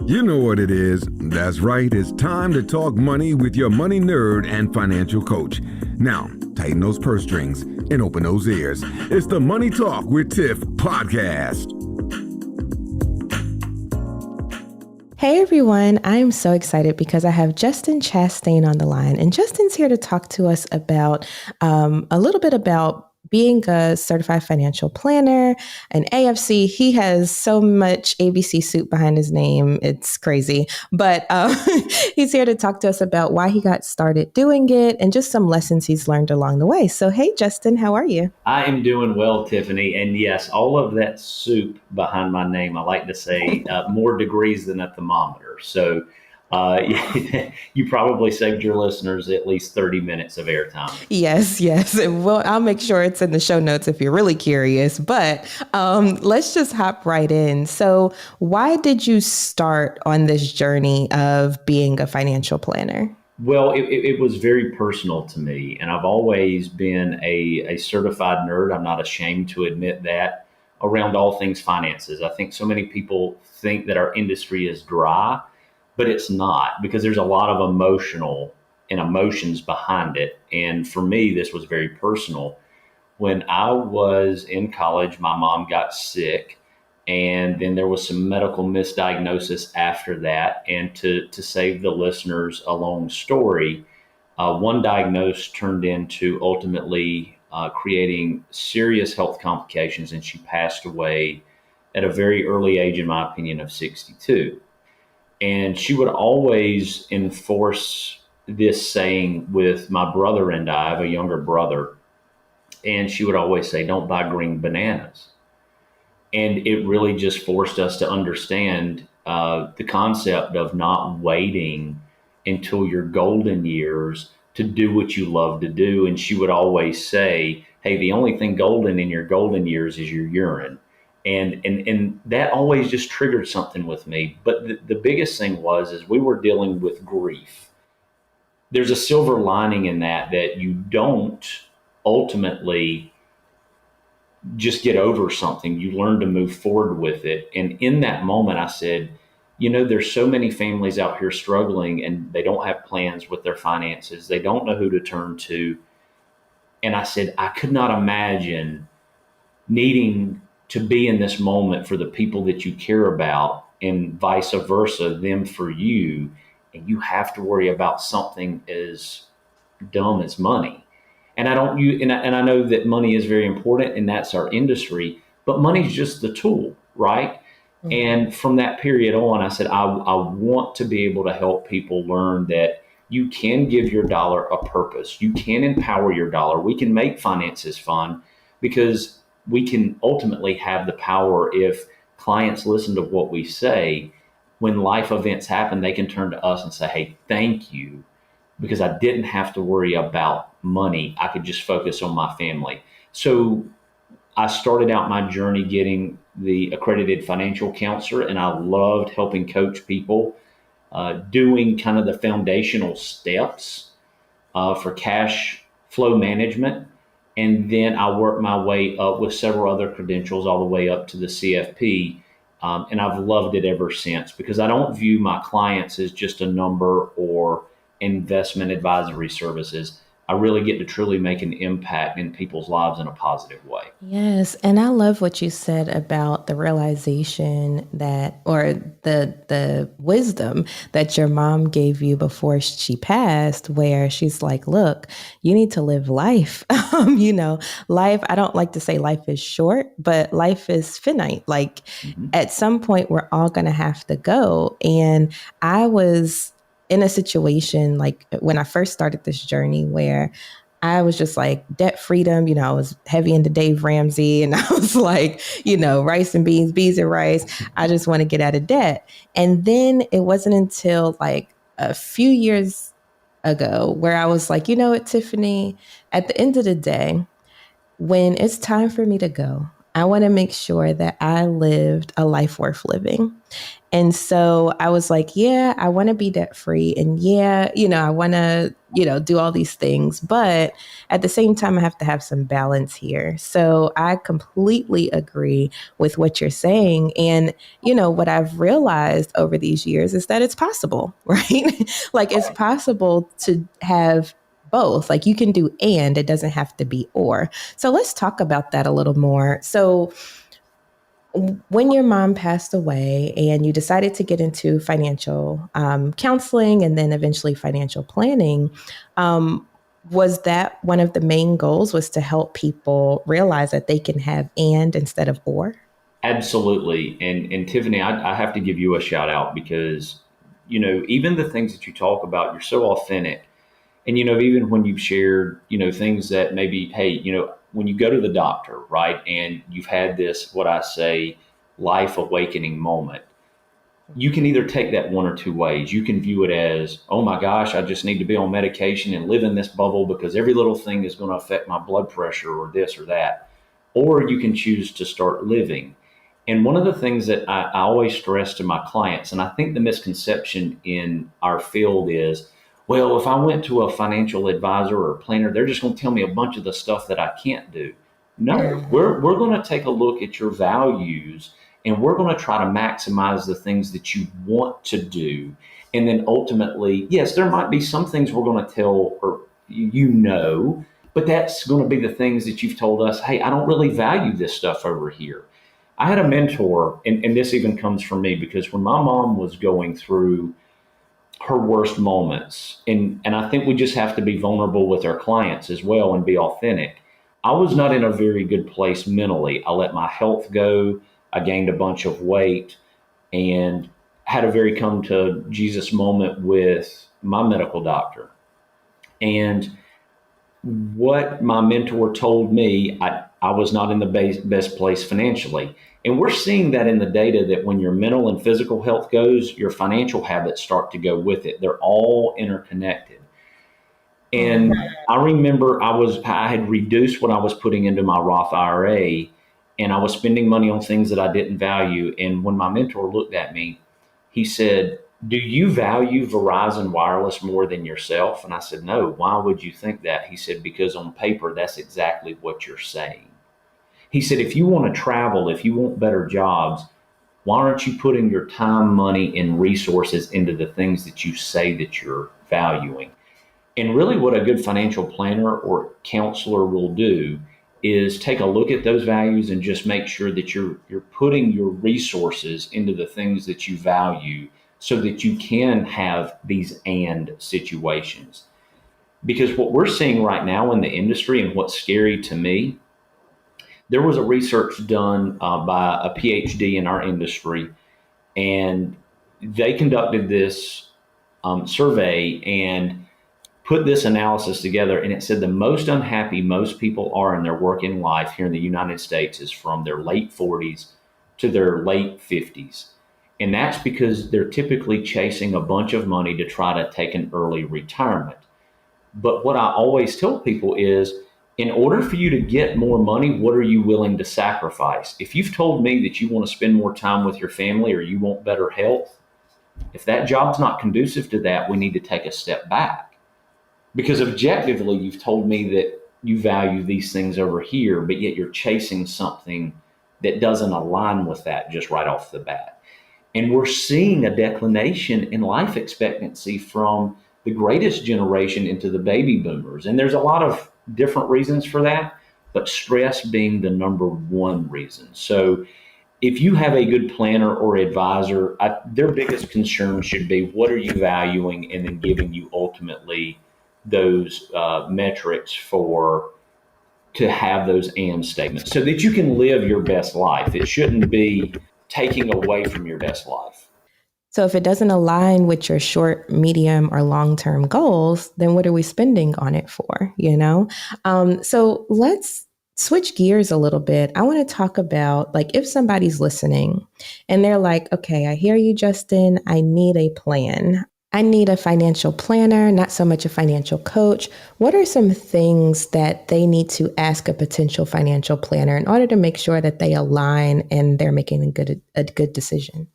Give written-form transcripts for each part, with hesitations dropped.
You know what it is. That's right. It's time to talk money with your money nerd and financial coach. Now, tighten those purse strings and open those ears. It's the Money Talk with Tiff podcast. Hey everyone, I'm so excited because I have Justin Chastain on the line, and Justin's here to talk to us about a little bit about being a certified financial planner, an AFC. He has so much ABC soup behind his name. It's crazy. But he's here to talk to us about why he got started doing it and just some lessons he's learned along the way. So, hey, Justin, how are you? I am doing well, Tiffany. And yes, all of that soup behind my name, I like to say more degrees than a thermometer. So you probably saved your listeners at least 30 minutes of airtime. Yes. Well, I'll make sure it's in the show notes if you're really curious. But let's just hop right in. So why did you start on this journey of being a financial planner? Well, it was very personal to me, and I've always been a certified nerd. I'm not ashamed to admit that around all things finances. I think so many people think that our industry is dry, but it's not, because there's a lot of emotions behind it. And for me, this was very personal. When I was in college, my mom got sick, and then there was some medical misdiagnosis after that. And to save the listeners a long story, one diagnosis turned into ultimately creating serious health complications, and she passed away at a very early age, in my opinion, of 62. And she would always enforce this saying with my brother and I have a younger brother. And she would always say, don't buy green bananas. And it really just forced us to understand the concept of not waiting until your golden years to do what you love to do. And she would always say, hey, the only thing golden in your golden years is your urine. And that always just triggered something with me. But the biggest thing is we were dealing with grief. There's a silver lining in that you don't ultimately just get over something. You learn to move forward with it. And in that moment, I said, there's so many families out here struggling, and they don't have plans with their finances. They don't know who to turn to. And I said, I could not imagine needing to be in this moment for the people that you care about, and vice versa, them for you. And you have to worry about something as dumb as money. And I know that money is very important, and that's our industry, but money's just the tool, right? Mm-hmm. And from that period on, I said, I want to be able to help people learn that you can give your dollar a purpose. You can empower your dollar. We can make finances fun, because we can ultimately have the power. If clients listen to what we say, when life events happen, they can turn to us and say, hey, thank you, because I didn't have to worry about money. I could just focus on my family. So I started out my journey getting the Accredited Financial Counselor, and I loved helping coach people doing kind of the foundational steps for cash flow management. And then I worked my way up with several other credentials all the way up to the CFP. And I've loved it ever since, because I don't view my clients as just a number or investment advisory services. I really get to truly make an impact in people's lives in a positive way. Yes. And I love what you said about the realization or the wisdom that your mom gave you before she passed, where she's like, look, you need to live life. Life, I don't like to say life is short, but life is finite. Like at some point, we're all going to have to go. And I was in a situation like when I first started this journey where I was just like debt freedom. I was heavy into Dave Ramsey, and I was like, rice and beans, beans and rice. I just want to get out of debt. And then it wasn't until like a few years ago where I was like, you know what, Tiffany, at the end of the day, when it's time for me to go, I want to make sure that I lived a life worth living. And so I was like, yeah, I want to be debt free. And yeah, I want to, do all these things. But at the same time, I have to have some balance here. So I completely agree with what you're saying. And, what I've realized over these years is that it's possible, right? Like it's possible to have both. Like you can do and it doesn't have to be or. So let's talk about that a little more. So when your mom passed away and you decided to get into financial counseling and then eventually financial planning, was that one of the main goals, was to help people realize that they can have and instead of or? Absolutely. And Tiffany, I have to give you a shout out because, even the things that you talk about, you're so authentic. And, even when you've shared, things that maybe, hey, when you go to the doctor, right, and you've had this, what I say, life awakening moment, you can either take that one or two ways. You can view it as, oh my gosh, I just need to be on medication and live in this bubble because every little thing is going to affect my blood pressure or this or that. Or you can choose to start living. And one of the things that I always stress to my clients, and I think the misconception in our field is, well, if I went to a financial advisor or a planner, they're just going to tell me a bunch of the stuff that I can't do. No, we're going to take a look at your values and we're going to try to maximize the things that you want to do. And then ultimately, yes, there might be some things we're going to tell or but that's going to be the things that you've told us, hey, I don't really value this stuff over here. I had a mentor, and this even comes from me because when my mom was going through her worst moments, and I think we just have to be vulnerable with our clients as well and be authentic. I was not in a very good place mentally. I let my health go. I gained a bunch of weight and had a very come to Jesus moment with my medical doctor. And what my mentor told me, I was not in the best place financially. And we're seeing that in the data that when your mental and physical health goes, your financial habits start to go with it. They're all interconnected. And I remember I had reduced what I was putting into my Roth IRA and I was spending money on things that I didn't value. And when my mentor looked at me, he said, do you value Verizon Wireless more than yourself? And I said, no. Why would you think that? He said, because on paper, that's exactly what you're saying. He said, if you want to travel, if you want better jobs, why aren't you putting your time, money, and resources into the things that you say that you're valuing? And really what a good financial planner or counselor will do is take a look at those values and just make sure that you're putting your resources into the things that you value so that you can have these and situations. Because what we're seeing right now in the industry and what's scary to me, there was a research done by a PhD in our industry, and they conducted this survey and put this analysis together, and it said the most unhappy most people are in their working life here in the United States is from their late 40s to their late 50s. And that's because they're typically chasing a bunch of money to try to take an early retirement. But what I always tell people is, in order for you to get more money, what are you willing to sacrifice? If you've told me that you want to spend more time with your family or you want better health, if that job's not conducive to that, we need to take a step back. Because objectively, you've told me that you value these things over here, but yet you're chasing something that doesn't align with that just right off the bat. And we're seeing a declination in life expectancy from the greatest generation into the baby boomers. And there's a lot of different reasons for that, but stress being the number one reason. So if you have a good planner or advisor, their biggest concern should be, what are you valuing, and then giving you ultimately those metrics to have those and statements so that you can live your best life. It shouldn't be taking away from your best life. So if it doesn't align with your short, medium, or long-term goals, then what are we spending on it for? So let's switch gears a little bit. I want to talk about, like, if somebody's listening and they're like, okay, I hear you, Justin. I need a plan. I need a financial planner, not so much a financial coach. What are some things that they need to ask a potential financial planner in order to make sure that they align and they're making a good decision?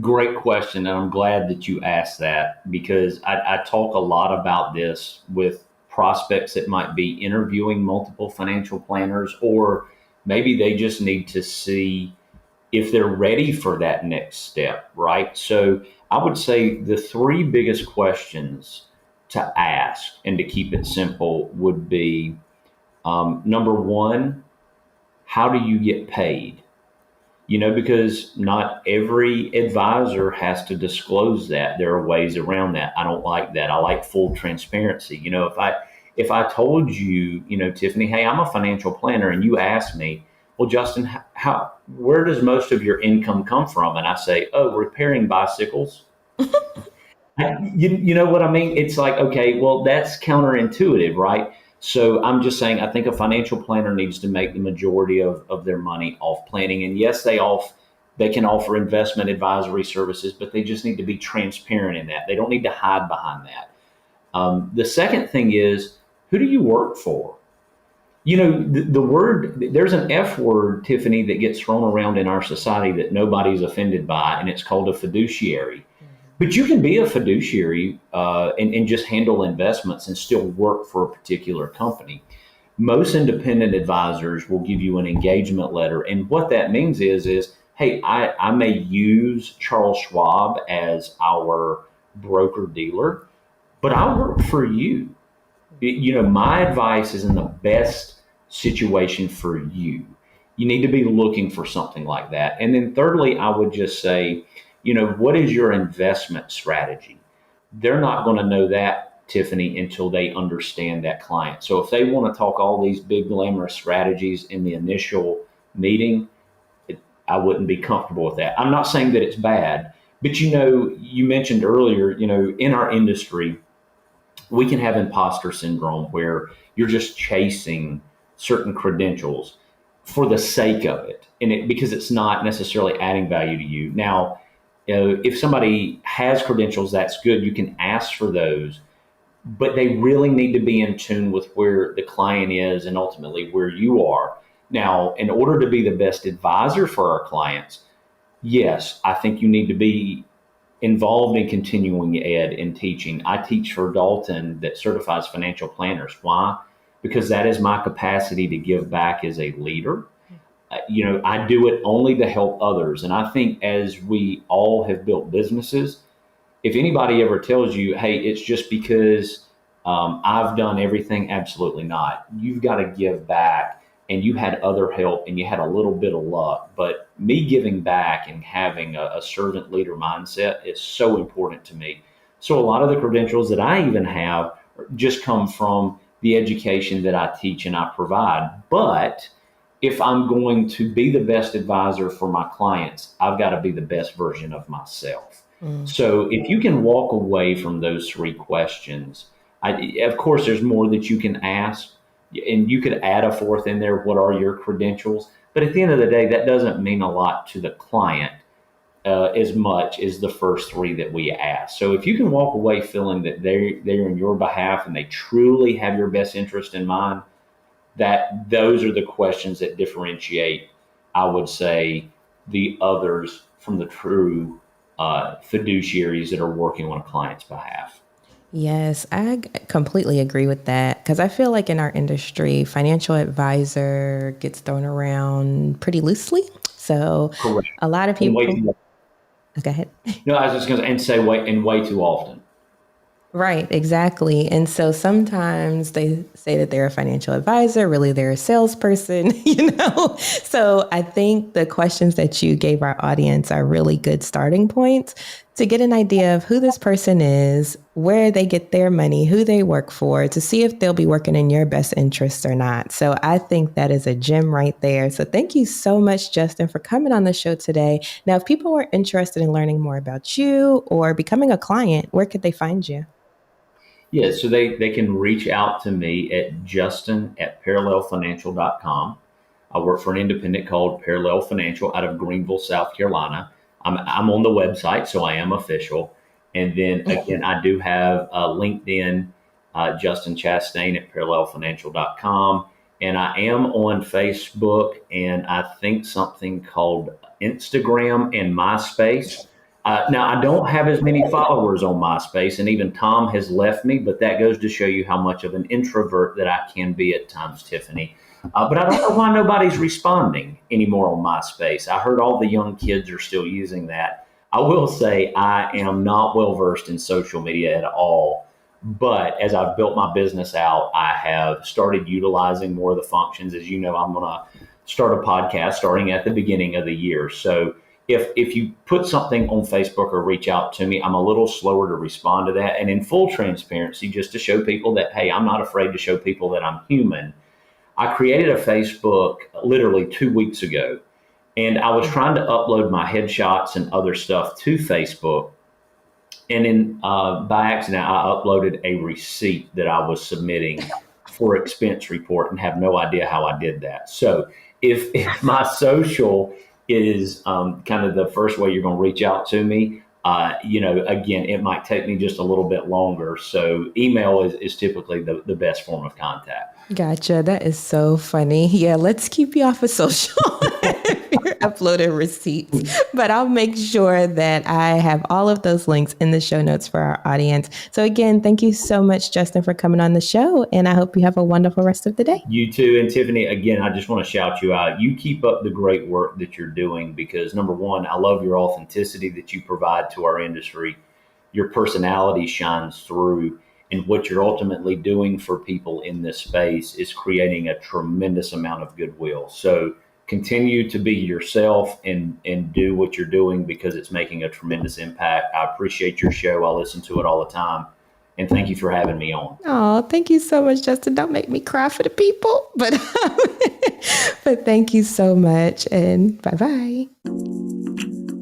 Great question. And I'm glad that you asked that because I talk a lot about this with prospects that might be interviewing multiple financial planners, or maybe they just need to see if they're ready for that next step, right? So I would say the three biggest questions to ask and to keep it simple would be number one, how do you get paid? Because not every advisor has to disclose that. There are ways around that. I don't like that. I like full transparency. If I told you, Tiffany, hey, I'm a financial planner, and you asked me, well, Justin, where does most of your income come from? And I say, oh, repairing bicycles. You know what I mean? It's like, okay, well, that's counterintuitive, right? So I'm just saying, I think a financial planner needs to make the majority of their money off planning. And yes, they can offer investment advisory services, but they just need to be transparent in that. They don't need to hide behind that. The second thing is, who do you work for? The word, there's an F word, Tiffany, that gets thrown around in our society that nobody's offended by, and it's called a fiduciary. But you can be a fiduciary and just handle investments and still work for a particular company. Most independent advisors will give you an engagement letter. And what that means is hey, I may use Charles Schwab as our broker dealer, but I work for you. My advice is in the best situation for you. You need to be looking for something like that. And then thirdly, I would just say, what is your investment strategy? They're not going to know that, Tiffany, until they understand that client. So if they want to talk all these big glamorous strategies in the initial meeting, I wouldn't be comfortable with that. I'm not saying that it's bad, but you mentioned earlier, in our industry, we can have imposter syndrome where you're just chasing certain credentials for the sake of it, because it's not necessarily adding value to you. Now, if somebody has credentials, that's good. You can ask for those, but they really need to be in tune with where the client is and ultimately where you are. Now, in order to be the best advisor for our clients, yes, I think you need to be involved in continuing ed and teaching. I teach for Dalton that certifies financial planners. Why? Because that is my capacity to give back as a leader. I do it only to help others. And I think as we all have built businesses, if anybody ever tells you, hey, it's just because I've done everything, absolutely not. You've got to give back, and you had other help and you had a little bit of luck. But me giving back and having a servant leader mindset is so important to me. So a lot of the credentials that I even have just come from the education that I teach and I provide. But if I'm going to be the best advisor for my clients, I've got to be the best version of myself. So if you can walk away from those three questions, of course, there's more that you can ask, and you could add a fourth in there. What are your credentials? But at the end of the day, that doesn't mean a lot to the client as much as the first three that we ask. So if you can walk away feeling that they're in your behalf and they truly have your best interest in mind, that those are the questions that differentiate, I would say, the others from the true fiduciaries that are working on a client's behalf. Yes, completely agree with that because I feel like in our industry, financial advisor gets thrown around pretty loosely. So Correct. a lot of And way people, too, go ahead. no, I was just going to and say way too often. Right, exactly. And so sometimes they say that they're a financial advisor, really they're a salesperson, So I think the questions that you gave our audience are really good starting points to get an idea of who this person is, where they get their money, who they work for, to see if they'll be working in your best interests or not. So I think that is a gem right there. So thank you so much, Justin, for coming on the show today. Now, if people were interested in learning more about you or becoming a client, where could they find you? Yeah, so they can reach out to me at justin@parallelfinancial.com. I work for an independent called Parallel Financial out of Greenville, South Carolina. I'm on the website, so I am official. And then again, I do have LinkedIn, Justin Chastain at parallelfinancial.com. And I am on Facebook and I think something called Instagram and MySpace. Now, I don't have as many followers on MySpace, and even Tom has left me, but that goes to show you how much of an introvert that I can be at times, Tiffany. But I don't know why nobody's responding anymore on MySpace. I heard all the young kids are still using that. I will say I am not well versed in social media at all. But as I've built my business out, I have started utilizing more of the functions. As you know, I'm going to start a podcast starting at the beginning of the year. So if you put something on Facebook or reach out to me, I'm a little slower to respond to that. And in full transparency, just to show people that, hey, I'm not afraid to show people that I'm human. I created a Facebook literally 2 weeks ago, and I was trying to upload my headshots and other stuff to Facebook. And by accident, I uploaded a receipt that I was submitting for expense report and have no idea how I did that. So if my social is kind of the first way you're going to reach out to me, again, it might take me just a little bit longer. So email is typically the best form of contact. Gotcha. That is so funny. Yeah, let's keep you off of social if you're uploading receipts. But I'll make sure that I have all of those links in the show notes for our audience. So again, thank you so much, Justin, for coming on the show. And I hope you have a wonderful rest of the day. You too. And Tiffany, again, I just want to shout you out. You keep up the great work that you're doing because, number one, I love your authenticity that you provide to our industry. Your personality shines through. And what you're ultimately doing for people in this space is creating a tremendous amount of goodwill. So continue to be yourself and do what you're doing because it's making a tremendous impact. I appreciate your show. I listen to it all the time. And thank you for having me on. Oh, thank you so much, Justin. Don't make me cry for the people, but thank you so much and bye-bye.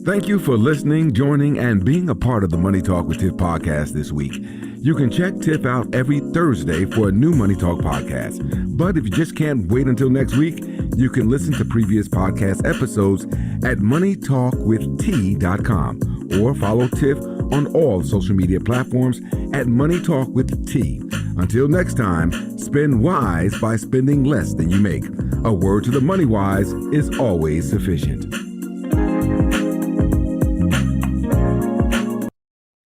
Thank you for listening, joining, and being a part of the Money Talk with Tiff podcast this week. You can check Tiff out every Thursday for a new Money Talk podcast. But if you just can't wait until next week, you can listen to previous podcast episodes at moneytalkwitht.com or follow Tiff on all social media platforms at Money Talk with T. Until next time, spend wise by spending less than you make. A word to the money wise is always sufficient.